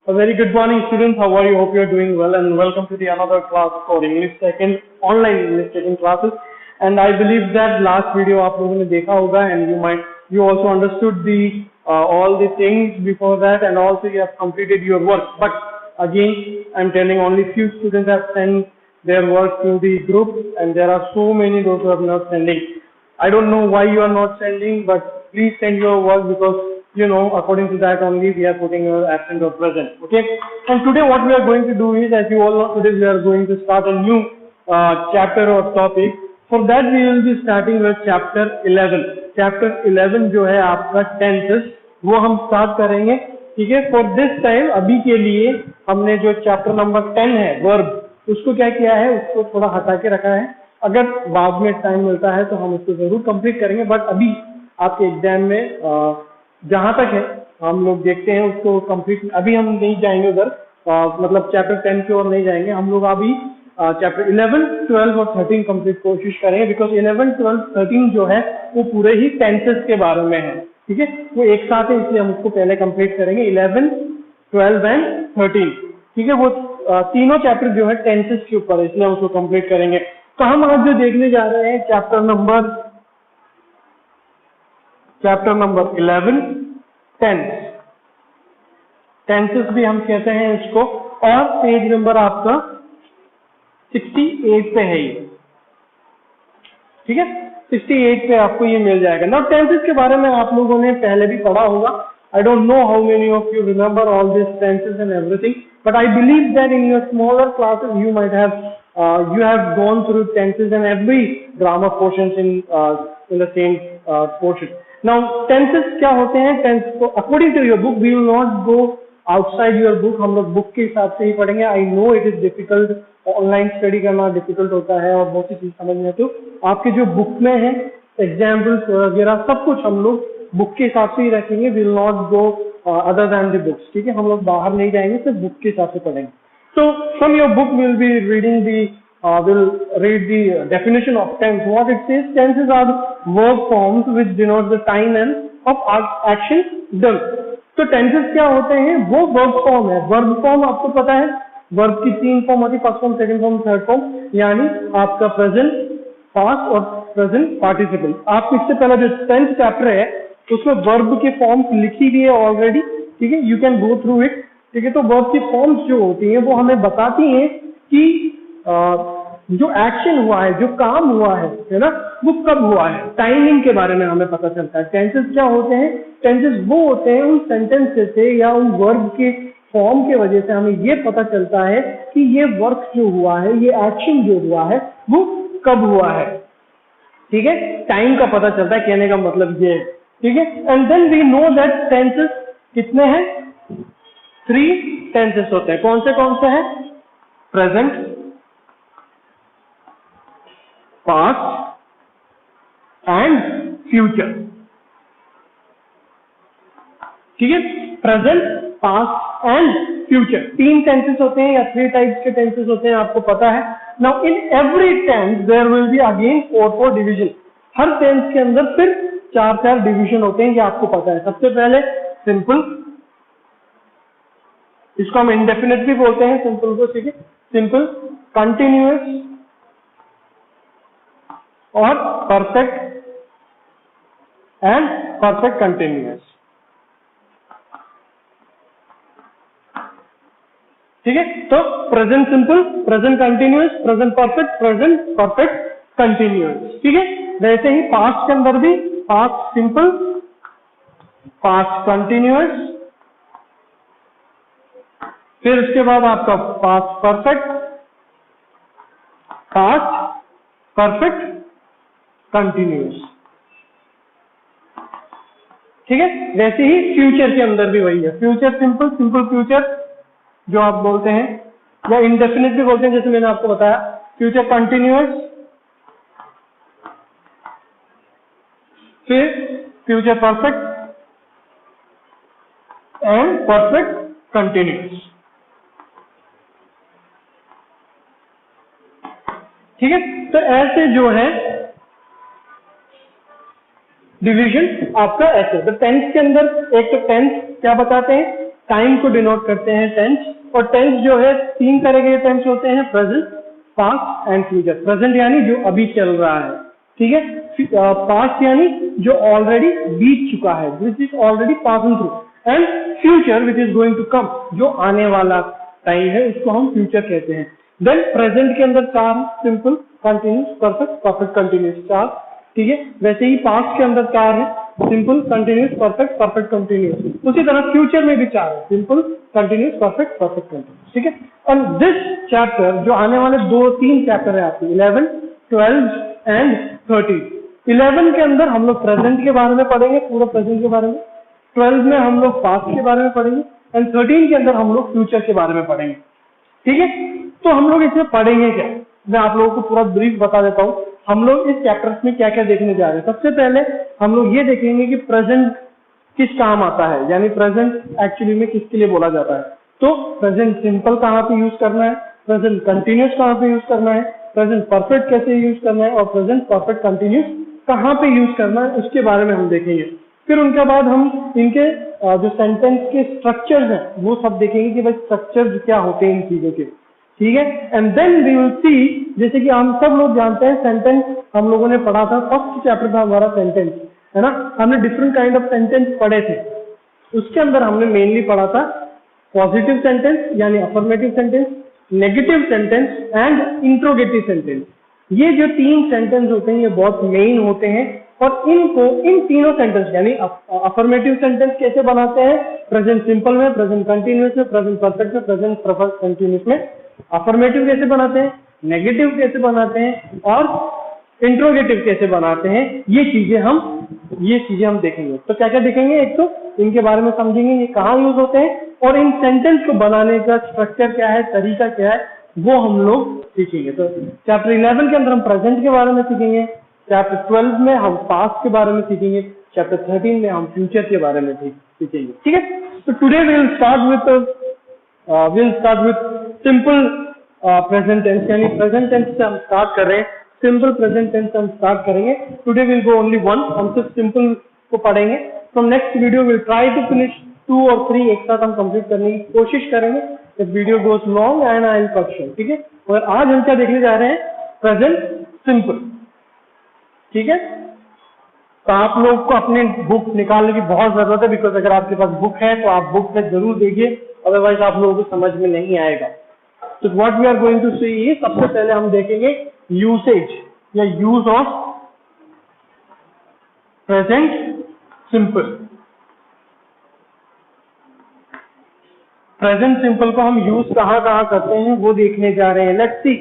A very good morning, students. How are you? Hope you are doing well, and welcome to the another class for English second online English second classes. And I believe that last video आप लोगों ने देखा होगा, and you also understood the all the things before that, and also you have completed your work. But again, I'm telling only few students have sent their work to the group, and there are so many those who are not sending. I don't know why you are not sending, but please send your work because according to that only we are putting your absent or present. Okay. And today what we are going to do is, as you all know, today we are going to start a new chapter or topic. For that we will be starting with chapter 11. Chapter 11 जो है आपका tenses, वो हम start करेंगे. ठीक है. For this time अभी के लिए हमने जो chapter number 10 है verb, उसको क्या किया है, उसको थोड़ा हटा के रखा है. अगर बाद में टाइम मिलता है तो हम उसको जरूर कंप्लीट करेंगे, बट अभी आपके एग्जाम में जहां तक है हम लोग देखते हैं उसको कंप्लीट. अभी हम नहीं जाएंगे उधर, मतलब चैप्टर 10 की ओर नहीं जाएंगे. हम लोग अभी चैप्टर 11, 12 और 13 कंप्लीट कोशिश करेंगे, बिकॉज 11, 12, 13 जो है वो पूरे ही टेंसेस के बारे में है. ठीक है. वो एक साथ है, इसलिए हम उसको पहले कंप्लीट करेंगे. 11, 12 एंड 13. ठीक है. वो तीनों चैप्टर जो है टेंसेस के ऊपर है, इसलिए हम उसको कंप्लीट करेंगे. तो हम आज जो देखने जा रहे हैं चैप्टर नंबर 11, टेंसेस भी हम कहते हैं इसको, और पेज नंबर आपका 68 पे है ये. ठीक है. 68 पे आपको ये मिल जाएगा. नाउ टेंसेस के बारे में आप लोगों ने पहले भी पढ़ा होगा. I don't know how many of you remember all this tenses and everything, but I believe that in your smaller classes you have gone through tenses and every grammar portions in the same portion. Now tenses क्या होते हैं? Tense को according to your book, we will not go outside your book. हम लोग book के हिसाब से ही पढ़ेंगे. I know it is difficult, online study करना डिफिकल्ट होता है और बहुत सी चीज समझने, तो आपके जो बुक में है एग्जाम्पल्स वगैरह सब कुछ हम लोग बुक के हिसाब से ही रखेंगे. We will not go other than the books. ठीक है. हम लोग बाहर नहीं जाएंगे, सिर्फ बुक के हिसाब से पढ़ेंगे. So from your book we'll be reading we'll read the definition of tense. What it says: tenses are verb forms which denote the time and of action done. तो tenses क्या होते हैं? वो verb form है. verb form आपको पता है, verb की 3 फॉर्म होती है, first form, second form, third form. यानी आपका प्रेजेंट, पास्ट और प्रेजेंट पार्टिसिपल. आप इससे पहले जो 10th चैप्टर है उसमें वर्ब के फॉर्म्स लिखी हुई है ऑलरेडी. ठीक है. You can go through it. ठीक है. तो वर्ब की फॉर्म्स जो होती हैं वो हमें बताती हैं कि जो एक्शन हुआ है, जो काम हुआ है ना, वो कब हुआ है. टाइमिंग के बारे में हमें पता चलता है. टेंसेस क्या होते हैं? टेंसेस वो होते हैं उन सेंटेंसेस से या उन वर्ब के फॉर्म के वजह से हमें ये पता चलता है कि ये वर्क जो हुआ है, ये एक्शन जो हुआ है वो कब हुआ है. ठीक है. टाइम का पता चलता है, कहने का मतलब ये है. ठीक है. And then we know that tenses कितने हैं? 3 टेंसेस होते हैं. कौन से हैं? Present, past and future. ठीक है. Present, past and future 3 tenses होते हैं या 3 टाइप्स के टेंसेस होते हैं, आपको पता है. Now in every tense there will be again 4 division. हर टेंस के अंदर फिर 4 डिवीजन होते हैं, ये आपको पता है. सबसे पहले सिंपल, इसको हम इंडेफिनिट भी बोलते हैं, सिंपल को. ठीक है. सिंपल, कंटिन्यूअस और परफेक्ट एंड परफेक्ट कंटिन्यूअस. ठीक है. तो present simple, present continuous, present perfect, present perfect continuous. ठीक है. वैसे ही पास्ट के अंदर भी पास्ट सिंपल, पास्ट कंटिन्यूअस, फिर उसके बाद आपका past perfect, past perfect continuous. ठीक है. वैसे ही फ्यूचर के अंदर भी वही है. फ्यूचर सिंपल, सिंपल फ्यूचर जो आप बोलते हैं, या इंडेफिनिट भी बोलते हैं, जैसे मैंने आपको बताया. फ्यूचर कंटिन्यूअस, फिर future perfect and perfect continuous. ठीक है. तो ऐसे जो है डिवीजन आपका ऐसे. तो टेंस के अंदर एक तो टेंस क्या बताते हैं, टाइम को डिनोट करते हैं टेंस, और टेंस जो है 3 तरह के टेंस होते हैं, present, past and future. Present यानी जो अभी चल रहा है, ठीक है। पास्ट यानी जो ऑलरेडी बीत चुका है, which is already passing through, and future which is going to come, जो आने वाला टाइम है उसको हम फ्यूचर कहते हैं। देन प्रेजेंट के अंदर 4 simple, continuous, perfect, perfect continuous, 4, ठीक है। वैसे ही पास्ट के अंदर 4 है, simple, continuous, perfect, perfect continuous. उसी तरह फ्यूचर में भी 4 है, simple, continuous, perfect, perfect continuous, ठीक है। एंड दिस चैप्टर, जो आने वाले 2-3 चैप्टर है आपके 11, 12 एंड 13। 11 के अंदर हम लोग प्रेजेंट के बारे में पढ़ेंगे, पूरा प्रेजेंट के बारे में। 12 में हम लोग पास्ट के बारे में पढ़ेंगे, एंड 13 के अंदर हम लोग फ्यूचर के बारे में पढ़ेंगे, ठीक है। तो हम लोग इसमें पढ़ेंगे क्या, मैं आप लोगों को पूरा ब्रीफ बता देता हूँ। हम लोग इस चैप्टर्स में क्या क्या देखने जा रहे हैं। सबसे पहले हम लोग ये देखेंगे कि प्रेजेंट किस काम आता है, यानी प्रेजेंट एक्चुअली में किसके लिए बोला जाता है। तो प्रेजेंट सिंपल कहाँ पे यूज करना है, प्रेजेंट कंटिन्यूस कहाँ पे यूज करना है, प्रेजेंट परफेक्ट कैसे यूज करना है, और प्रेजेंट परफेक्ट कंटिन्यूस कहाँ पे यूज करना है, उसके बारे में हम देखेंगे। फिर उनके बाद हम इनके जो सेंटेंस के स्ट्रक्चर्स हैं वो सब देखेंगे कि भाई स्ट्रक्चर्स क्या होते हैं इन चीजों के, ठीक है। And then we will see, जैसे कि हम सब लोग जानते हैं सेंटेंस हम लोगों ने पढ़ा था, फर्स्ट चैप्टर था हमारा सेंटेंस, है ना। हमने डिफरेंट काइंड ऑफ सेंटेंस पढ़े थे, उसके अंदर हमने मेनली पढ़ा था पॉजिटिव सेंटेंस यानी affirmative sentence, negative sentence and interrogative sentence. ये जो 3 सेंटेंस होते हैं ये बहुत मेन होते हैं, और इनको इन तीनों सेंटेंस यानी अफर्मेटिव सेंटेंस कैसे बनाते हैं, प्रेजेंट सिंपल में, प्रेजेंट कंटिन्यूस में, प्रेजेंट परफेक्ट में, प्रेजेंट परफेक्ट कंटिन्यूस में। अफर्मेटिव कैसे बनाते हैं, नेगेटिव कैसे बनाते हैं, और इंट्रोगेटिव कैसे बनाते हैं, ये चीजें हम देखेंगे। तो क्या क्या देखेंगे, एक तो इनके बारे में समझेंगे ये कहाँ यूज होते हैं, और इन सेंटेंस को बनाने का स्ट्रक्चर क्या है, तरीका क्या है, वो हम लोग सीखेंगे। तो चैप्टर 11 के अंदर हम प्रेजेंट के बारे में सीखेंगे, चैप्टर 12 में हम पास्ट के बारे में सीखेंगे, चैप्टर 13 में हम फ्यूचर के बारे में सीखेंगे, ठीक है। तो today we will start with simple present tense, यानी प्रेजेंट टेंस से हम स्टार्ट कर रहे हैं, सिंपल प्रेजेंट टेंस से हम स्टार्ट करेंगे। टुडे विल गो ओनली 1, हम सिर्फ सिंपल को पढ़ेंगे। From next video will try to finish 2 और 3 एक साथ हम कंप्लीट करने की कोशिश करेंगे। If video goes long and I will cut short, ठीक है। और आज हम क्या देखने जा रहे हैं, प्रेजेंट सिंपल, ठीक है। तो आप लोग को अपने बुक निकालने की बहुत जरूरत है, बिकॉज अगर आपके पास बुक है तो आप बुक में जरूर देखिए, अदरवाइज आप लोगों को समझ में नहीं आएगा। तो what we are going to see is, सबसे पहले हम देखेंगे यूसेज या use of present simple. Present simple को हम यूज कहाँ कहाँ करते हैं वो देखने जा रहे हैं। लेट्स सी,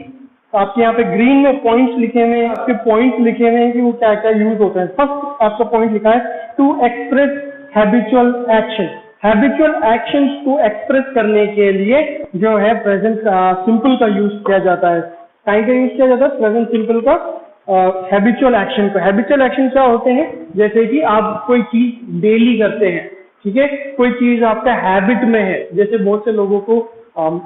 आपके यहाँ पे ग्रीन में पॉइंट्स लिखे हुए हैं, आपके पॉइंट्स लिखे हुए हैं कि वो क्या क्या यूज होता है। फर्स्ट आपका पॉइंट लिखा है to express habitual action. Habitual action को एक्सप्रेस करने के लिए जो है प्रेजेंट सिंपल का यूज किया जाता है। टाइम का यूज किया जाता है प्रेजेंट सिंपल का हैबिचुअल एक्शन को। हैबिचुअल एक्शन क्या होते हैं, जैसे कि आप कोई चीज डेली करते हैं, ठीक है, कोई चीज आपका हैबिट में है। जैसे बहुत से लोगों को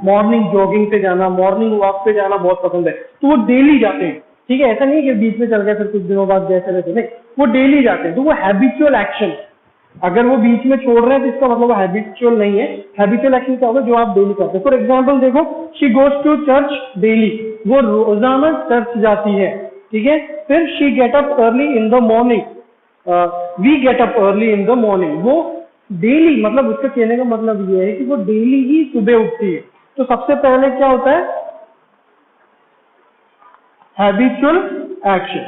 मॉर्निंग जॉगिंग पे जाना, मॉर्निंग वॉक पे जाना बहुत पसंद है, तो वो डेली जाते हैं, ठीक है। ऐसा नहीं कि बीच में चल गया फिर कुछ दिनों बाद जैसे वैसे, नहीं, वो डेली जाते हैं, तो वो हैबिचुअल एक्शन। अगर वो बीच में छोड़ रहे हैं तो इसका मतलब हैबिचुअल नहीं है। हैबिचुअल एक्शन क्या होगा, जो आप डेली करते हैं। फॉर एग्जाम्पल देखो, she goes to church daily, वो रोजाना चर्च जाती है, ठीक है। फिर she get up early in the morning, we get up early in the morning, वो डेली, मतलब उसका कहने का मतलब ये है कि वो डेली ही सुबह उठती है। तो सबसे पहले क्या होता है, हैबिचुअल एक्शन।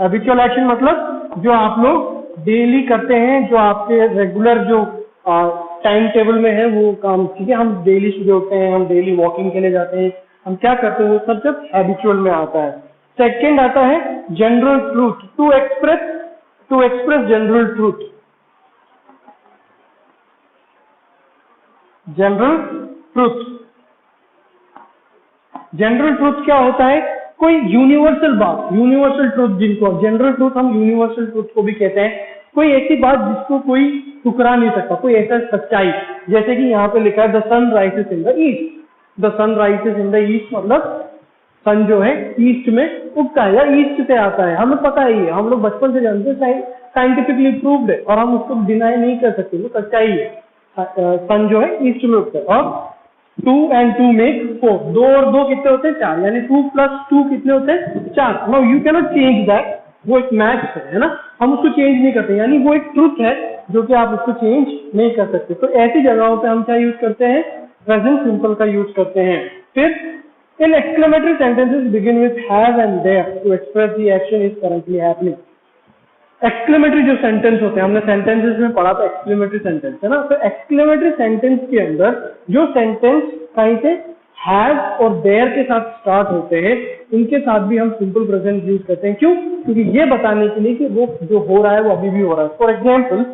हैबिचुअल एक्शन मतलब जो आप लोग डेली करते हैं, जो आपके रेगुलर जो टाइम टेबल में है वो काम, ठीक है। हम डेली सुबह उठते हैं, हम डेली वॉकिंग के लिए जाते हैं, हम क्या करते हैं, वो सब जब हैबिचुअल में आता है। सेकेंड आता है general truth, to express general truth. General truth, general truth क्या होता है, कोई यूनिवर्सल बात, यूनिवर्सल ट्रूथ, जिनको जनरल ट्रूथ हम यूनिवर्सल ट्रूथ को भी कहते हैं। कोई ऐसी बात जिसको कोई ठुकरा नहीं सकता, कोई ऐसा सच्चाई, जैसे कि यहाँ पे लिखा है the sun rises in the east. The sun rises in the east मतलब सन जो है ईस्ट में उगता है या ईस्ट से आता है, हमें पता ही है, हम लोग बचपन से जानते हैं, साइंटिफिकली प्रूव्ड है और हम उसको डिनाई नहीं कर सकते, वो सच्चाई है, सन जो है ईस्ट में उगता है। और 2 and 2 मेक 4, 2 और 2 कितने होते हैं 4, यानी 2 + 2 कितने होते हैं 4। Now you can not change that, वो एक मैथ्स है ना, हम उसको चेंज नहीं करते, यानी वो एक ट्रुथ है जो कि आप उसको चेंज नहीं कर सकते। तो ऐसी जगहों पे हम क्या यूज करते हैं, प्रेजेंट सिंपल का यूज करते हैं। फिर इन exclamatory sentences begin with have and there to express the action is currently happening. Exclamatory जो सेंटेंस होते हैं, हमने सेंटेंसेस में पढ़ा था एक्सक्लेमेटरी सेंटेंस है ना, तो एक्सक्लेमेटरी सेंटेंस के अंदर जो सेंटेंस कहीं से हैव और देयर के साथ स्टार्ट होते हैं, इनके साथ भी हम सिंपल प्रेजेंट यूज करते हैं। क्यों? क्योंकि ये बताने के लिए कि वो जो हो रहा है वो अभी भी हो रहा है। For example,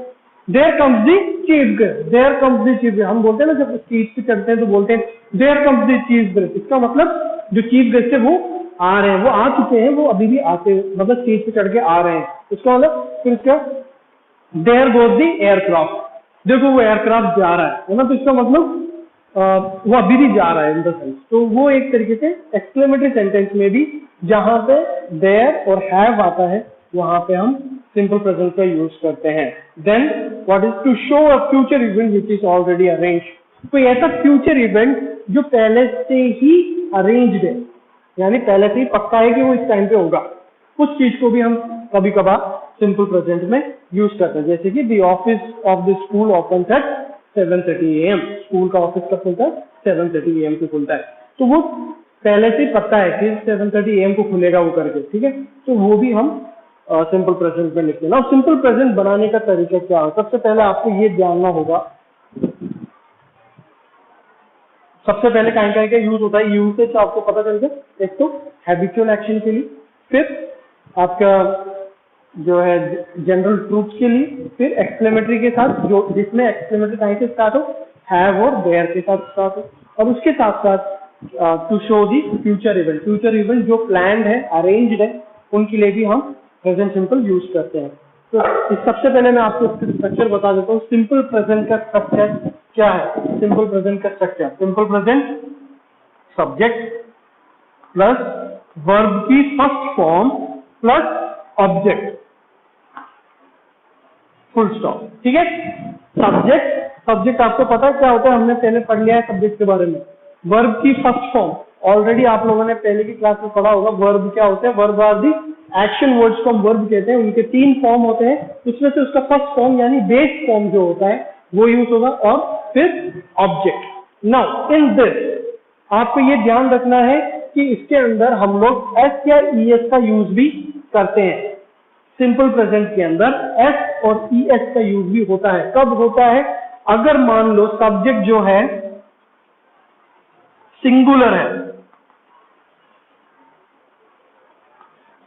there comes the chief guest, there comes the chief guest, हम बोलते हैं ना जब स्टेज पे चढ़ते हैं तो बोलते हैं there comes the chief guest, इसका मतलब जो चीफ गेस्ट है वो आ रहे हैं, वो आ चुके हैं, वो अभी भी आते, मतलब स्टेज पे चढ़ के आ रहे हैं। इसका मतलब फिर इसका देयर गोज द एयरक्राफ्ट, देखो वो एयरक्राफ्ट जा रहा है ना, तो इसका मतलब वो अभी भी जा रहा है इन द सेंस। तो वो एक तरीके से एक्सक्लेमेटरी सेंटेंस में भी जहां पे देयर और हैव आता है वहां पे हम सिंपल प्रेजेंट का यूज करते हैं। Then what is to show a future event which is already arrange, कोई ऐसा फ्यूचर इवेंट जो पहले से ही अरेंज्ड है, यानी पहले से ही पक्का है कि वो इस टाइम पे होगा, उस चीज को भी हम कभी कभार सिंपल प्रेजेंट में यूज करते हैं। जैसे कि the office of the school opens eight 7:30 AM, school का ऑफिस कब खुलता है 7:30 AM पे खुलता है, तो वो पहले से ही पता है कि 7:30 AM को खुलेगा वो करके, ठीक है, तो वो भी हम सिंपल प्रेजेंट में लिखते हैं ना। सिंपल प्रेजेंट बनाने का तरीका क्या है, सबसे पहले आपको ये जानना होगा, सबसे पहले कहीं कहीं का यूज होता है, यूसेज आपको पता चल गया। एक तो हैबिचुअल एक्शन के लिए, फिर आपका जो है जनरल ट्रूथ के लिए, फिर एक्सक्लेमेटरी के साथ जो जिसमें एक्सक्लेमेटरी कहीं से स्टार्ट हो, हैव और देयर के साथ स्टार्ट हो, और उसके साथ साथ to show the future event, future event जो प्लान्ड है, अरेंज्ड है, उनके लिए भी हम प्रेजेंट सिंपल यूज करते हैं। तो इस सबसे पहले मैं आपको इसका स्ट्रक्चर बता देता हूँ। सिंपल प्रेजेंट का स्ट्रक्चर क्या है? सिंपल प्रेजेंट का structure, simple present subject plus verb की first form plus object, full stop, ठीक है। सब्जेक्ट आपको पता है क्या होता है, हमने पहले पढ़ लिया है सब्जेक्ट के बारे में। वर्ब की फर्स्ट फॉर्म ऑलरेडी आप लोगों ने पहले की क्लास में पढ़ा होगा। वर्ब क्या होते हैं? Verb are the action words को हम वर्ब कहते हैं। उनके 3 फॉर्म होते हैं, उसमें से उसका फर्स्ट फॉर्म यानी बेस फॉर्म जो होता है वो यूज होगा, और फिर ऑब्जेक्ट। नाउ इन दिस आपको ये ध्यान रखना है कि इसके अंदर हम लोग एस या ईएस का यूज भी करते हैं। सिंपल प्रेजेंट के अंदर एस और ईएस का यूज भी होता है। कब होता है? अगर मान लो सब्जेक्ट जो है सिंगुलर है,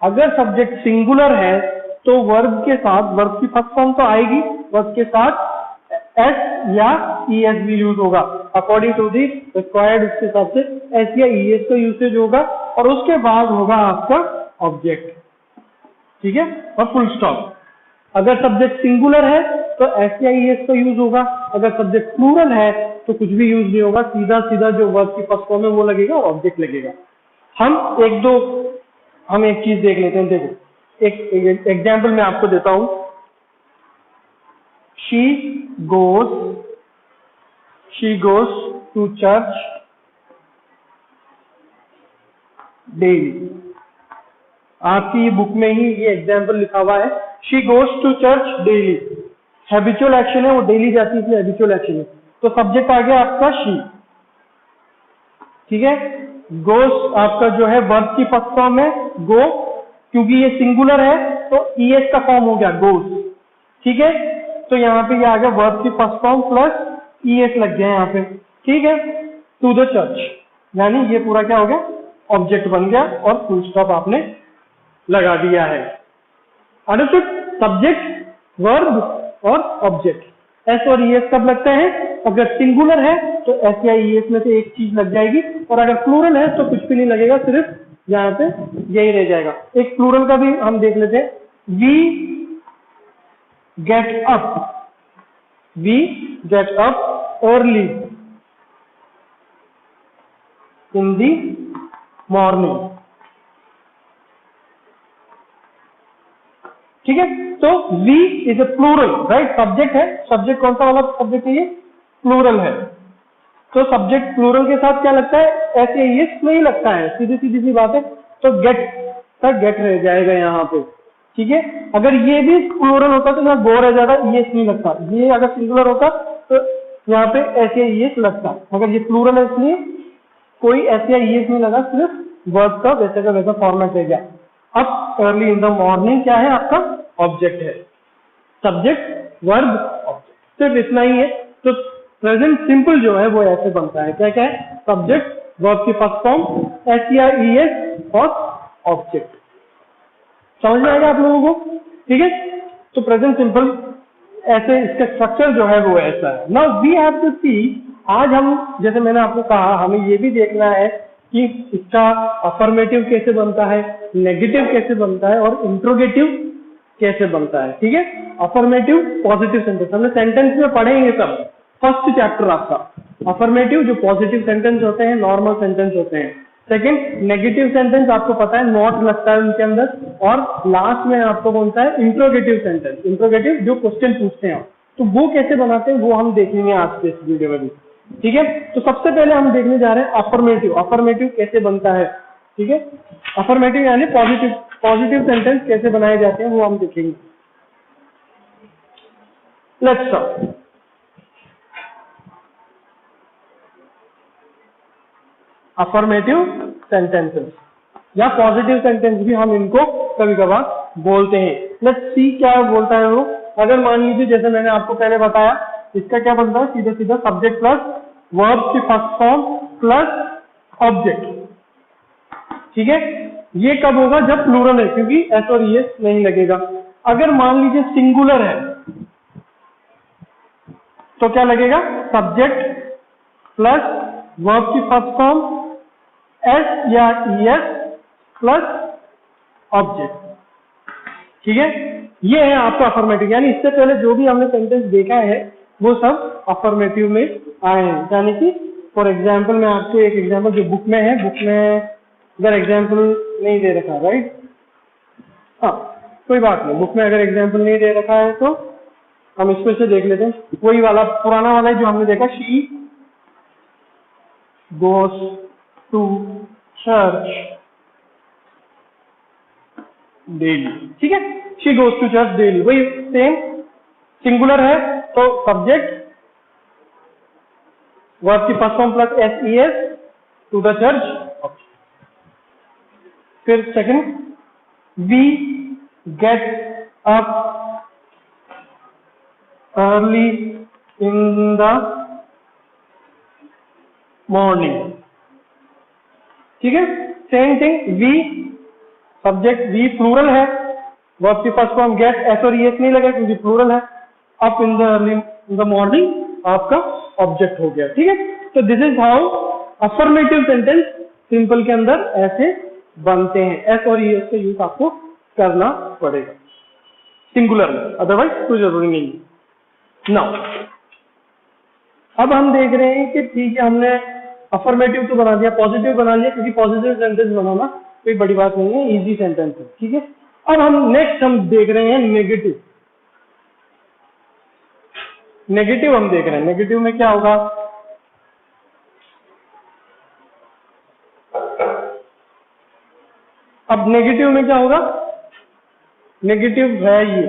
अगर सब्जेक्ट सिंगुलर है तो वर्ब के साथ, वर्ब की फर्स्ट फॉर्म तो आएगी, वर्ब के साथ एस या ईएस भी यूज होगा अकॉर्डिंग टू दी रिक्वायर्ड, उसके हिसाब से एस या ईएस का यूसेज होगा, और उसके बाद होगा आपका ऑब्जेक्ट, ठीक है, और फुल स्टॉप। अगर सब्जेक्ट सिंगुलर है तो एस या ईएस का यूज होगा, अगर सब्जेक्ट प्लूरल है तो कुछ भी यूज नहीं होगा, सीधा सीधा जो वर्ब की फर्स्ट फॉर्म है वो लगेगा और ऑब्जेक्ट लगेगा। हम एक चीज देख लेते हैं। देखो एक एग्जाम्पल मैं आपको देता हूं। She goes to church daily. आपकी ये बुक में ही ये एग्जाम्पल लिखा हुआ है, she goes to church daily. Habitual action है, वो डेली जाती है, इसलिए हैबिचुअल एक्शन है। तो सब्जेक्ट आ गया आपका शी, ठीक है। गोस आपका जो है वर्ब की फर्स्ट फॉर्म है गो, क्योंकि ये सिंगुलर है तो ईएस का फॉर्म हो गया गोस, ठीक है। तो यहाँ पे ये आ गया वर्ब की फर्स्ट फॉर्म प्लस ईएस लग गया यहाँ पे, ठीक है। टू द चर्च, यानी ये पूरा क्या हो गया? ऑब्जेक्ट बन गया, और फुल स्टॉप आपने लगा दिया है। अंडरस्टूड? सब्जेक्ट, वर्ब और ऑब्जेक्ट। एस और ईएस कब लगता है? अगर सिंगुलर है तो एस या ईएस में से एक चीज लग जाएगी, और अगर प्लूरल है तो कुछ भी नहीं लगेगा, सिर्फ यहाँ पे यही रह जाएगा। एक प्लूरल का भी हम देख लेते हैं। We get up early in the morning, ठीक है। तो we is a plural, right. Subject है, सब्जेक्ट कौन सा वाला सब्जेक्ट है? ये प्लूरल है तो सब्जेक्ट प्लूरल के साथ क्या लगता है, ऐसे एस नहीं लगता है, सीधी सीधी सी बात है। तो गेट तक गेट रह जाएगा यहाँ पे, ठीक है। अगर ये भी प्लूरल होता तो यहाँ गो रह जाता, ईएस नहीं लगता। ये अगर सिंगुलर होता तो यहाँ पे ऐसे ईएस लगता, मगर ये प्लूरल है इसलिए कोई ऐसे ईएस नहीं लगा, सिर्फ वर्ब का वैसे का वैसा फॉर्मेट रह गया। अब अर्ली इन द मॉर्निंग क्या है आपका ऑब्जेक्ट है, सब्जेक्ट वर्ब ऑब्जेक्ट, सिर्फ इतना ही है। तो प्रेजेंट सिंपल जो है वो ऐसे बनता है, क्या क्या है, सब्जेक्ट वर्ब की फर्स्ट फॉर्म एस और ऑब्जेक्ट। समझ में आएगा आप लोगों को, ठीक है। तो प्रेजेंट सिंपल ऐसे इसका स्ट्रक्चर जो है वो ऐसा है। नाउ वी हैव टू सी, आज हम जैसे मैंने आपको कहा हमें ये भी देखना है कि इसका अफर्मेटिव कैसे बनता है, नेगेटिव कैसे बनता है और इंट्रोगेटिव कैसे बनता है, ठीक है। अफर्मेटिव पॉजिटिव सेंटेंस हमने सेंटेंस में पढ़ेंगे सब, फर्स्ट चैप्टर आपका। अफर्मेटिव जो पॉजिटिव सेंटेंस होते हैं, नॉर्मल सेंटेंस होते हैं। सेकंड नेगेटिव सेंटेंस आपको पता है नॉट लगता है उनके अंदर, और लास्ट में आपको कौन सा है, इंट्रोगेटिव सेंटेंस। इंट्रोगेटिव जो क्वेश्चन पूछते हैं, तो वो कैसे बनाते हैं वो हम देखेंगे आज के इस वीडियो में भी, ठीक है। तो सबसे पहले हम देखने जा रहे हैं अफर्मेटिव, अफर्मेटिव कैसे बनता है, ठीक है। अफर्मेटिव यानी पॉजिटिव सेंटेंस कैसे बनाए जाते हैं वो हम देखेंगे। Let's start. अफर्मेटिव सेंटेंसेस या पॉजिटिव सेंटेंस भी हम इनको कभी कभार बोलते हैं। लेट्स सी क्या बोलता है वो। अगर मान लीजिए जैसे मैंने आपको पहले बताया, इसका क्या बनता है, सीधा सीधा सब्जेक्ट प्लस वर्ब की फर्स्ट फॉर्म प्लस ऑब्जेक्ट, ठीक है। ये कब होगा, जब प्लूरल है, क्योंकि एस और ईएस नहीं लगेगा। अगर मान लीजिए सिंगुलर है तो क्या लगेगा, सब्जेक्ट प्लस वर्ब की फर्स्ट फॉर्म एस या ईएस प्लस ऑब्जेक्ट, ठीक है। ये है आपका अफर्मेटिव, यानी इससे पहले जो भी हमने सेंटेंस देखा है वो सब अफर्मेटिव में आए हैं। यानी कि फॉर एग्जाम्पल मैं आपको एक एग्जाम्पल जो बुक में है, बुक में अगर एग्जाम्पल नहीं दे रखा, राइट, हाँ कोई बात नहीं, बुक में अगर एग्जाम्पल नहीं दे रखा है तो हम इसमें से देख लेते हैं। वही वाला पुराना वाला जो हमने देखा, she goes to church daily, ठीक है। She goes to church daily, वही सेम, सिंगुलर है तो सब्जेक्ट वर्ब की first form plus S E S to the church. फिर second, we get up early in the morning, ठीक है। Same thing, we subject, we plural है, verb की first form get, S और ES नहीं लगा क्योंकि प्लूरल है। Up in the early in the morning आपका ऑब्जेक्ट हो गया, ठीक है। तो this is how affirmative sentence simple के अंदर ऐसे बनते हैं। एस और ईएस का यूज आपको करना पड़ेगा सिंगुलर में, अदरवाइज कोई जरूरी नहीं। नाउ अब हम देख रहे हैं कि ठीक है, हमने अफर्मेटिव तो बना दिया, पॉजिटिव बना लिया, क्योंकि पॉजिटिव सेंटेंस बनाना कोई बड़ी बात नहीं है, इजी सेंटेंस है, ठीक है। अब हम नेक्स्ट हम देख रहे हैं नेगेटिव। नेगेटिव हम देख रहे हैं, नेगेटिव में क्या होगा, अब नेगेटिव में क्या होगा, नेगेटिव है ये,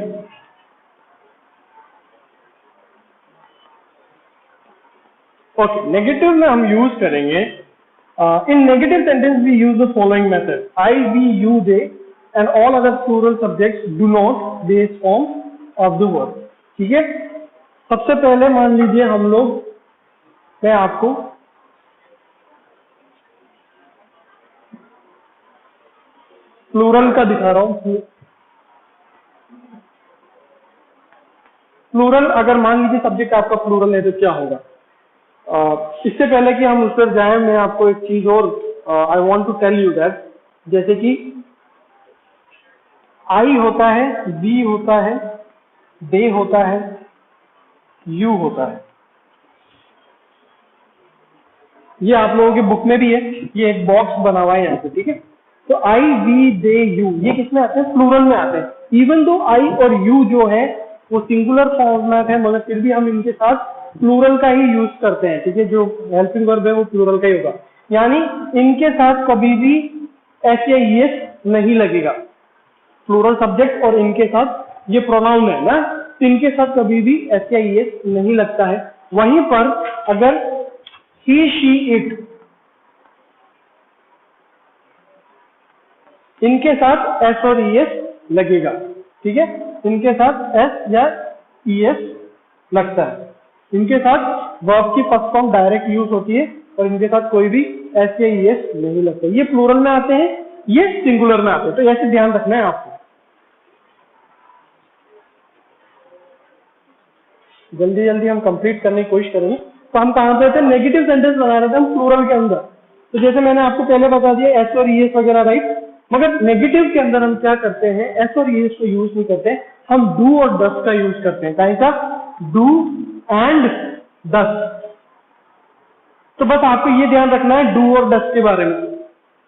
ओके। नेगेटिव में हम यूज करेंगे, in negative sentence we use the following method, I, we, you, they and all other plural subjects do not base form of the word, ठीक है। सबसे पहले मान लीजिए हम लोग, मैं आपको प्लूरल का दिखा रहा हूं। प्लूरल, अगर मान लीजिए सब्जेक्ट आपका प्लूरल है तो क्या होगा। इससे पहले कि हम उस पर जाएं, मैं आपको एक चीज और I want to tell you that, जैसे कि आई होता है, वी होता है, दे होता है, यू होता है, ये आप लोगों की बुक में भी है, ये एक बॉक्स बना हुआ है यहाँ पे, ठीक है। तो आई, वी, दे, यू, ये किसमें आते हैं, प्लूरल में आते हैं। इवन दो आई और यू जो है वो सिंगुलर फॉर्मेट है, मगर फिर भी हम इनके साथ प्लूरल का ही यूज करते हैं, ठीक है, जो हेल्पिंग वर्ब है वो प्लूरल का ही होगा, यानी इनके साथ कभी भी एस या ईएस नहीं लगेगा। प्लूरल सब्जेक्ट और इनके साथ ये प्रोनाउन है ना, इनके साथ कभी भी एस या ईएस नहीं लगता है। वहीं पर अगर ही शी इट, इनके साथ एस और ईएस लगेगा, ठीक है, इनके साथ एस या ईएस लगता है। इनके साथ वर्ब की फर्स्ट फॉर्म डायरेक्ट यूज होती है और इनके साथ कोई भी एस या ईएस नहीं लगता। ये प्लूरल में आते हैं, ये सिंगुलर में आते हैं, तो ऐसे ध्यान रखना है आपको। जल्दी जल्दी हम कंप्लीट करने की कोशिश करेंगे। तो हम कहाँ पे थे, नेगेटिव सेंटेंस बना रहे थे हम प्लूरल के अंदर। तो जैसे मैंने आपको पहले बता दिया एस और ईएस वगैरह, राइट, मगर नेगेटिव के अंदर हम क्या करते हैं, एस और ईएस को यूज नहीं करते, हम डू और डस का यूज करते हैं। कहीं का डू एंड डस। तो बस आपको ये ध्यान रखना है डू और डस के बारे में।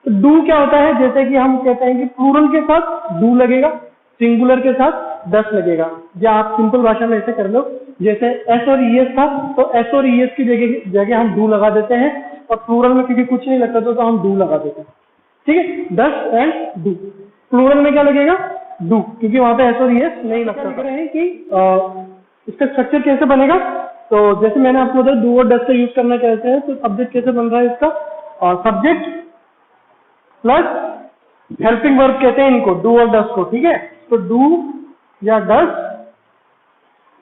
तो डू क्या होता है, जैसे कि हम कहते हैं कि प्लूरल के साथ डू लगेगा, सिंगुलर के साथ डस लगेगा, या आप सिंपल भाषा में ऐसे कर लो, जैसे एस और ईएस था तो एस और ईएस की जगह हम डू लगा देते हैं, और प्लूरल में क्योंकि कुछ नहीं लगता तो हम डू लगा देते हैं, ठीक है, डस एंड डू। प्लूरल में क्या लगेगा, डू, क्योंकि वहां पे एस और ईएस नहीं लगता। लिख रहे हैं कि इसका स्ट्रक्चर कैसे बनेगा, तो जैसे मैंने आपको बताया डू और डस का यूज करना कैसे है, तो सब्जेक्ट कैसे बन रहा है इसका, सब्जेक्ट प्लस हेल्पिंग वर्ब कहते हैं इनको, डू और डस को, ठीक है। तो डू या डस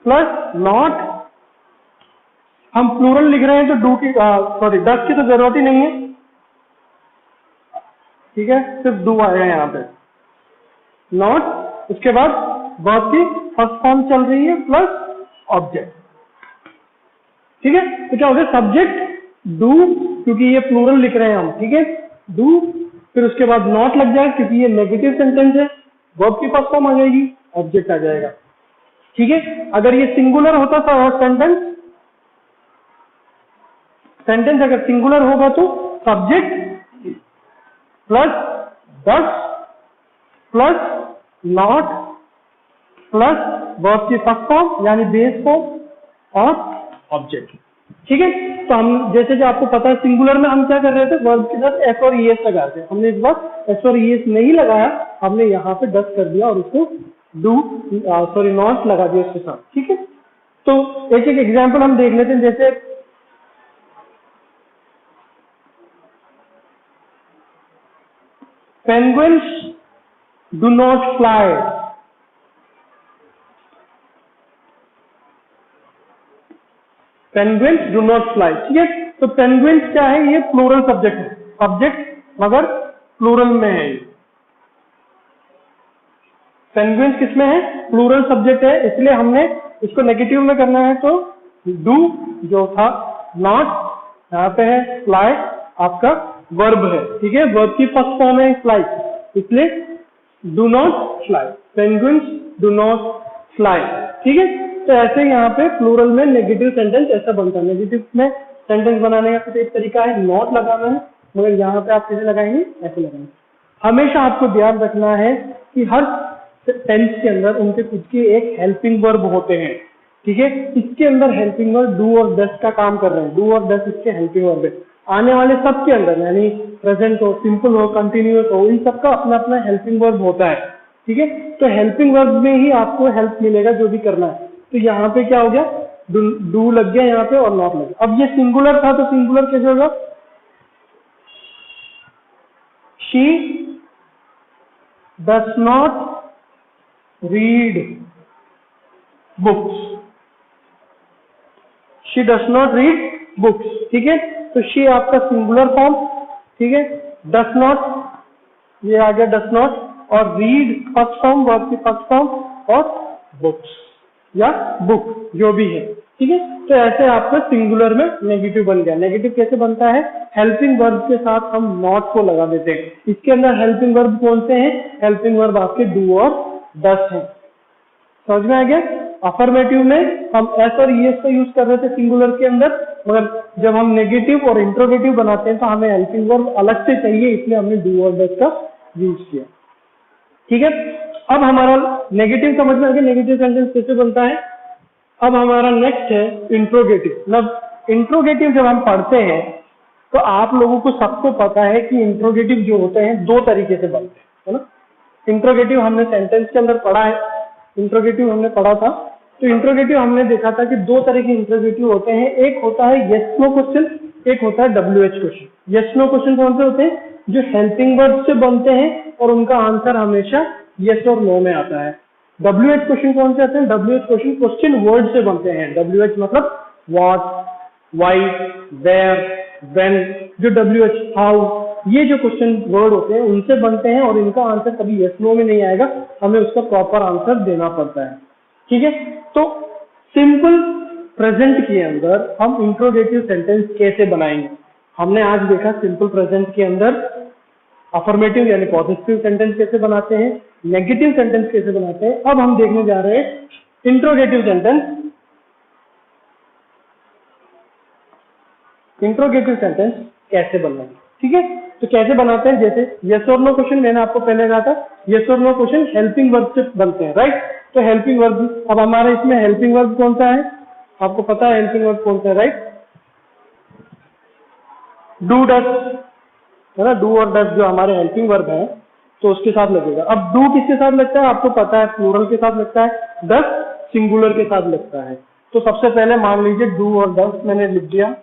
प्लस नॉट, हम प्लूरल लिख रहे हैं तो डू की सॉरी डस की तो जरूरत ही नहीं है, ठीक है, सिर्फ डू आया है यहाँ पे, नॉट, उसके बाद वर्ब की फर्स्ट फॉर्म चल रही है प्लस ऑब्जेक्ट, ठीक है। तो क्या हो गया, सब्जेक्ट डू, क्योंकि ये प्लूरल लिख रहे हैं हम, ठीक है, डू, फिर उसके बाद नॉट लग जाए क्योंकि ये नेगेटिव सेंटेंस है, वर्ब की फर्स्ट फॉर्म आ जाएगी, ऑब्जेक्ट आ जाएगा, ठीक है। अगर ये सिंगुलर होता था सेंटेंस अगर सिंगुलर होगा तो subject plus does plus not plus verb की फर्स्ट फॉर्म यानी बेस फॉर्म और ऑब्जेक्ट, ठीक है। तो हम जैसे कि आपको पता है सिंगुलर में हम क्या कर रहे थे, वर्ब के साथ एस और ईएस लगा रहे थे, हमने इस बार एस और ईएस नहीं लगाया, हमने यहाँ पे डस कर दिया और उसको डू सॉरी नॉट लगा दिया उसके साथ, ठीक है। तो एक एक एग्जांपल हम देख लेते हैं, जैसे penguins do not fly, penguins do not fly, ठीक है। तो पेंगुइन्स क्या है, ये प्लूरल सब्जेक्ट है, सब्जेक्ट मगर प्लूरल में है। पेंगुइन्स किसमें है, प्लूरल सब्जेक्ट है, इसलिए हमने इसको नेगेटिव में करना है तो डू जो था, नॉट यहाँ पे है, फ्लाई आपका वर्ब है, ठीक है, वर्ब की फर्स्ट फॉर्म है फ्लाई, इसलिए do not fly, penguins do not fly, ठीक है। तो ऐसे यहाँ पे प्लूरल में नेगेटिव सेंटेंस ऐसा बनता है। नेगेटिव में सेंटेंस बनाने का कुछ एक तरीका है, नॉट लगाना है, मगर यहाँ पे आप कैसे लगाएंगे, ऐसे लगाएंगे। हमेशा आपको ध्यान रखना है कि हर टेंस के अंदर उनके खुद के एक हेल्पिंग वर्ब होते हैं, ठीक है। इसके अंदर हेल्पिंग वर्ब डू और डस का काम कर रहे हैं, डू और डस इसके हेल्पिंग वर्ब है। आने वाले सब के अंदर यानी प्रेजेंट हो, सिंपल हो, कंटिन्यूअस हो, इन सबका अपना अपना हेल्पिंग वर्ब होता है, ठीक है। तो हेल्पिंग वर्ब में ही आपको हेल्प मिलेगा जो भी करना है। तो यहाँ पे क्या हो गया, डू लग गया यहाँ पे और नॉट लग गया। अब ये सिंगुलर था तो सिंगुलर कैसे होगा, she does not read books, she does not read books, ठीक है। तो शी आपका सिंगुलर फॉर्म, ठीक है, डस नॉट ये आ गया डस नॉट, और रीड फर्स्ट फॉर्म, वर्ब की फर्स्ट फॉर्म, और बुक्स या बुक जो भी है, ठीक है। तो ऐसे आपका सिंगुलर में नेगेटिव बन गया। नेगेटिव कैसे बनता है, हेल्पिंग वर्ब के साथ हम नॉट को लगा देते हैं। इसके अंदर हेल्पिंग वर्ब कौन से हैं, हेल्पिंग वर्ब आपके डू और डस हैं, समझ में आ गया। अफर्मेटिव में हम एस और ईएस का यूज कर रहे थे सिंगुलर के अंदर, मगर जब हम नेगेटिव और इंट्रोगेटिव बनाते हैं तो हमें हेल्पिंग वर्ब अलग से चाहिए, इसलिए हमने डू और डस का यूज किया, ठीक है। अब हमारा नेगेटिव समझ में आ गया, नेगेटिव सेंटेंस कैसे बनता है। अब हमारा नेक्स्ट है इंट्रोगेटिव। मतलब इंट्रोगेटिव जब हम पढ़ते हैं तो आप लोगों को सबको पता है कि इंट्रोगेटिव जो होते हैं दो तरीके से बनते हैं, है ना। इंट्रोगेटिव हमने सेंटेंस के अंदर पढ़ा है, इंट्रोगेटिव हमने पढ़ा था। तो इंट्रोगेटिव हमने देखा था कि दो तरह के इंट्रोगेटिव होते हैं, एक होता है यस नो क्वेश्चन, एक होता है WH question. Yes no question कौन से होते हैं? जो हेल्पिंग वर्ब से बनते हैं और उनका आंसर हमेशा यस और नो में आता है। WH क्वेश्चन कौन से आते हैं? WH क्वेश्चन क्वेश्चन वर्ड से बनते हैं। WH मतलब व्हाट, व्हाई, वेयर, व्हेन। जो WH, हाउ, ये जो क्वेश्चन वर्ड होते हैं उनसे बनते हैं और इनका आंसर कभी यस नो में नहीं आएगा, हमें उसका प्रॉपर आंसर देना पड़ता है। ठीक है, तो सिंपल प्रेजेंट के अंदर हम इंट्रोगेटिव सेंटेंस कैसे बनाएंगे? हमने आज देखा सिंपल प्रेजेंट के अंदर अफर्मेटिव यानी पॉजिटिव सेंटेंस कैसे बनाते हैं, नेगेटिव सेंटेंस कैसे बनाते हैं। अब हम देखने जा रहे हैं इंट्रोगेटिव सेंटेंस। इंट्रोगेटिव सेंटेंस कैसे बनाएंगे, ठीक है। तो कैसे बनाते हैं? जैसे यस और नो क्वेश्चन मैंने आपको पहले कहा था, यस और नो क्वेश्चन हेल्पिंग वर्ब से बनते हैं, राइट। तो हेल्पिंग वर्ब, अब हमारे इसमें हेल्पिंग वर्ब कौन सा है? आपको पता है हेल्पिंग वर्ब कौन सा है, राइट? डू, डस, है ना। डू और डस जो हमारे हेल्पिंग वर्ब है तो उसके साथ लगेगा। अब डू किसके साथ लगता है? आपको पता है प्लूरल के साथ लगता है, डस सिंगुलर के साथ लगता है। तो सबसे पहले मान लीजिए डू और डस मैंने लिख दिया,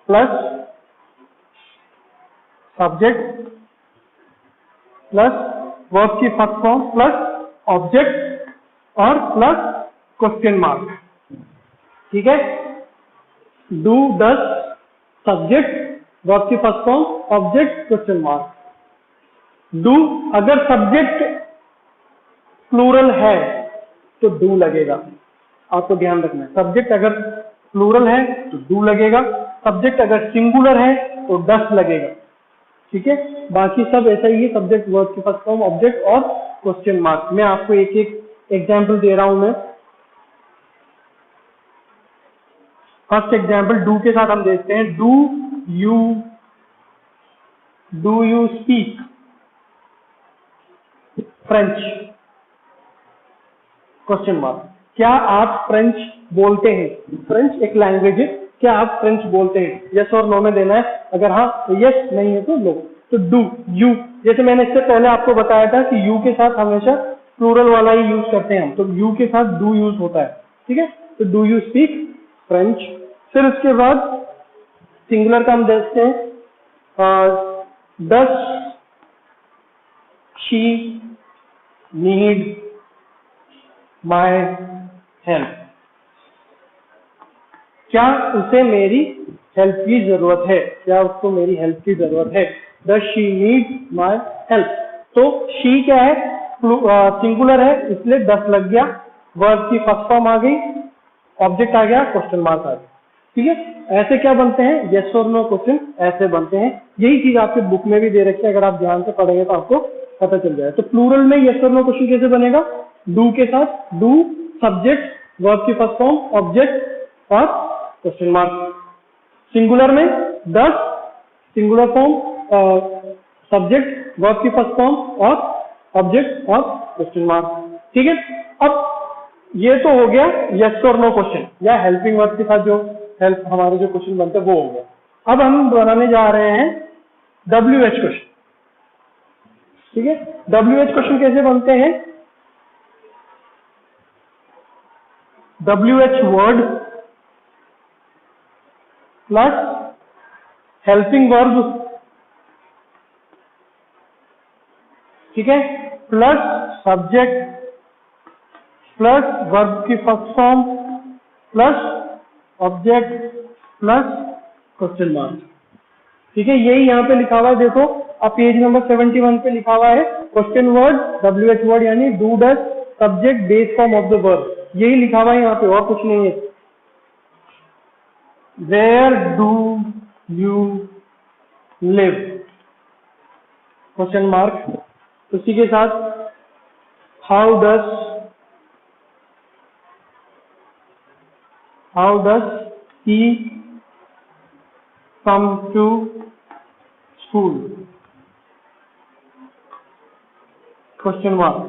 प्लस सब्जेक्ट प्लस वर्ब की फर्स्ट फॉर्म प्लस ऑब्जेक्ट और प्लस क्वेश्चन मार्क, ठीक है। डू, डस, सब्जेक्ट, वर्ब की first form, object, question mark. Do, अगर सब्जेक्ट प्लूरल है तो डू लगेगा, आपको ध्यान रखना है। सब्जेक्ट अगर प्लूरल है तो डू लगेगा, सब्जेक्ट अगर सिंगुलर है तो डस लगेगा, ठीक है। बाकी सब ऐसा ही है, सब्जेक्ट, वर्ब की फर्स्ट फॉर्म, ऑब्जेक्ट और क्वेश्चन मार्क। मैं आपको एक एक एग्जांपल दे रहा हूं मैं। फर्स्ट एग्जांपल डू के साथ हम देखते हैं। Do you speak French, question mark. क्या आप फ्रेंच बोलते हैं? फ्रेंच एक लैंग्वेज है, क्या आप फ्रेंच बोलते हैं? यस और नो में देना है, अगर हाँ तो यस, नहीं है तो नो। तो डू, यू, जैसे मैंने इससे पहले आपको बताया था कि यू के साथ हमेशा प्लूरल वाला ही यूज करते हैं हम, तो यू के साथ डू यूज होता है, ठीक है। तो डू यू स्पीक फ्रेंच। फिर उसके बाद सिंगुलर का हम देखते हैं, does she need my help, क्या उसे मेरी हेल्प की जरूरत है? क्या उसको मेरी हेल्प की जरूरत है? Does she need my help. तो शी क्या है? सिंगुलर है इसलिए डस लग गया, वर्ब की फर्स्ट फॉर्म आ गई, ऑब्जेक्ट आ गया, क्वेश्चन मार्क आ गया, ठीक है। ऐसे क्या बनते हैं? यस और नो क्वेश्चन ऐसे बनते हैं। यही चीज आपके बुक में भी दे रखी है, अगर आप ध्यान से पढ़ेंगे तो आपको पता चल जाएगा। तो प्लूरल में यस और नो क्वेश्चन कैसे बनेगा? डू के साथ डू, सब्जेक्ट, वर्ब की फर्स्ट फॉर्म, ऑब्जेक्ट और क्वेश्चन मार्क। सिंगुलर में डस, सिंगुलर फॉर्म, सब्जेक्ट, वर्ब की फर्स्ट फॉर्म और ऑब्जेक्ट और क्वेश्चन मार्क, ठीक है। अब ये तो हो गया यस और नो क्वेश्चन या हेल्पिंग वर्ब के साथ जो हेल्प हमारे जो क्वेश्चन बनते हैं वो हो गया। अब हम बनाने जा रहे हैं WH क्वेश्चन, ठीक है। WH क्वेश्चन कैसे बनते हैं? WH word plus helping verb, ठीक है, प्लस सब्जेक्ट प्लस वर्ब की first form plus object plus question mark, ठीक है। यही यहाँ पे लिखा हुआ है, देखो अब पेज नंबर 71 पे लिखा हुआ है क्वेश्चन वर्ड WH वर्ड यानी do, does, subject, base form of the verb, यही लिखा हुआ है यहाँ पे और कुछ नहीं है। Where do you live, question mark. उसी के साथ how does he come to school, question mark.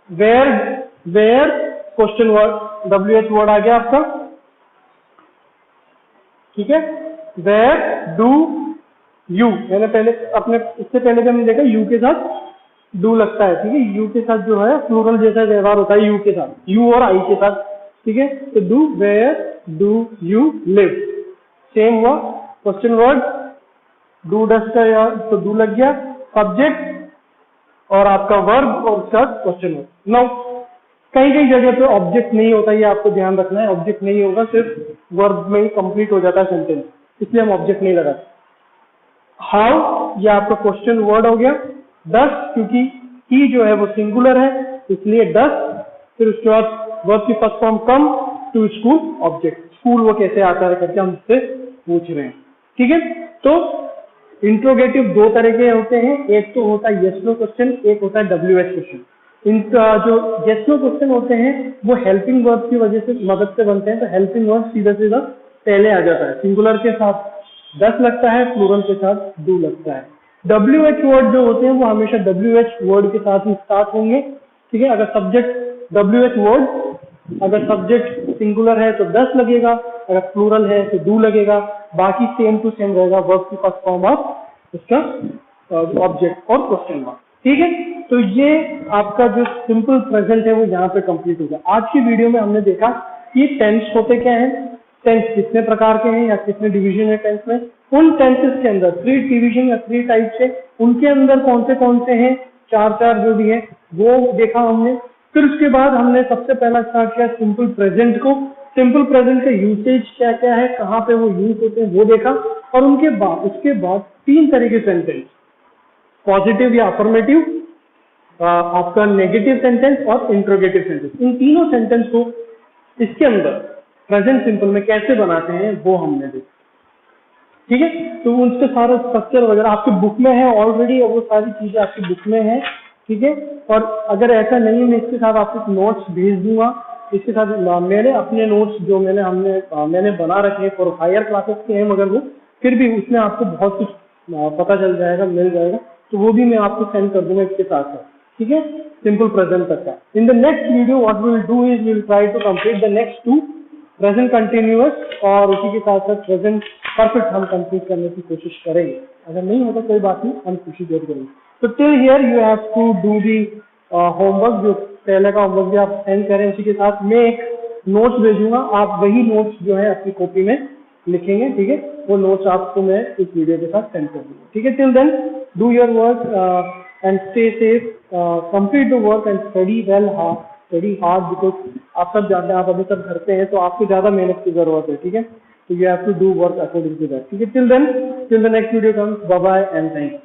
Where question word WH word आ गया आपका, ठीक है। वेयर डू यू, मैंने पहले अपने इससे पहले भी हमने देखा यू के साथ डू लगता है, ठीक है। यू के साथ जो है प्लूरल जैसा व्यवहार होता है यू के साथ, यू और आई के साथ, ठीक है। तो do, where do you live, same हुआ। क्वेश्चन वर्ड डू डस का या तो डू लग गया, सब्जेक्ट और आपका वर्ब और उसका क्वेश्चन वर्ड। नाउ कई कई जगह पे ऑब्जेक्ट नहीं होता, ये आपको ध्यान रखना है, ऑब्जेक्ट नहीं होगा, सिर्फ वर्ब में ही कंप्लीट हो जाता है सेंटेंस, इसलिए हम ऑब्जेक्ट नहीं लगाते। हाउ, ये आपका क्वेश्चन वर्ड हो गया। डस, क्योंकि ही जो है वो सिंगुलर है इसलिए डस। फिर उसके बाद वर्ब की first form come, to school object, school वो कैसे आता है करके हम उससे पूछ रहे हैं, ठीक है। तो इंट्रोगेटिव दो तरह के होते हैं, एक तो होता है यस नो क्वेश्चन, एक होता है WH क्वेश्चन। इनका जो यस नो क्वेश्चन होते हैं वो हेल्पिंग वर्ब की वजह से मदद से बनते हैं, तो हेल्पिंग वर्ब सीधा सीधा पहले आ जाता है, सिंगुलर के साथ डस लगता है, प्लूरल के साथ डू लगता है। WH वर्ड जो होते हैं वो हमेशा WH वर्ड के साथ ही स्टार्ट होंगे, ठीक है। अगर सब्जेक्ट WH वर्ड, अगर सब्जेक्ट सिंगुलर है तो डस लगेगा, अगर प्लूरल है तो डू लगेगा, बाकी सेम टू सेम रहेगा वर्ब की फर्स्ट फॉर्म ऑफ उसका ऑब्जेक्ट और क्वेश्चन वर्ड, ठीक है। तो ये आपका जो सिंपल प्रेजेंट है वो यहाँ पे कंप्लीट हो गया। आज की वीडियो में हमने देखा कि टेंस होते क्या हैं, टेंस कितने प्रकार के हैं या कितने डिवीजन है टेंस में, उन टेंसेस के अंदर 3 डिवीजन या 3 टाइप्स है, उनके अंदर कौन से हैं, चार जो भी है वो देखा हमने। फिर उसके बाद हमने सबसे पहला स्टार्ट किया सिंपल प्रेजेंट को, सिंपल प्रेजेंट का यूसेज क्या क्या है, कहाँ पे वो यूज होते हैं वो देखा। और उसके बाद 3 तरह के सेंटेंस, पॉजिटिव या अफर्मेटिव, आपका नेगेटिव सेंटेंस और इंट्रोगेटिव सेंटेंस, इन तीनों सेंटेंस को इसके अंदर प्रेजेंट सिंपल में कैसे बनाते हैं वो हमने देखा, ठीक है। तो उसके सारा स्ट्रक्चर वगैरह आपकी बुक में है ऑलरेडी, और वो सारी चीजें आपकी बुक में है, ठीक है। और अगर ऐसा नहीं है मैं इसके साथ आपको नोट्स भेज दूंगा, इसके साथ मैंने अपने नोट्स जो मैंने बना रखे हैं फॉर हायर क्लासेस के हैं, मगर वो फिर भी उसमें आपको बहुत कुछ पता चल जाएगा, मिल जाएगा, तो वो भी मैं आपको सेंड कर दूंगा इसके साथ साथ, ठीक है। सिंपल प्रेजेंट तक का। In the next video what we will do is we will try to complete the next 2 present continuous, और उसी के साथ साथ प्रेजेंट परफेक्ट हम कंप्लीट करने की कोशिश करेंगे। अगर नहीं होता कोई बात नहीं, हम कोशिश जरूर करेंगे। तो till here you have to do the homework, जो पहले का होमवर्क भी आप सेंड करें, उसी के साथ मैं एक नोट्स भेजूंगा, आप वही नोट्स जो है अपनी कॉपी में लिखेंगे, ठीक है। वो नोट्स आपको मैं इस वीडियो के साथ सेंड कर दूंगा, ठीक है। Till then do your work and stay safe, complete the work and study well hard, study hard, because आप सब जानते हैं, आप अभी सब घर पे हैं तो आपको ज्यादा मेहनत की जरूरत है, ठीक है। तो you have to do work according to that, ठीक है। Till then, till the next video comes, bye bye and thank you.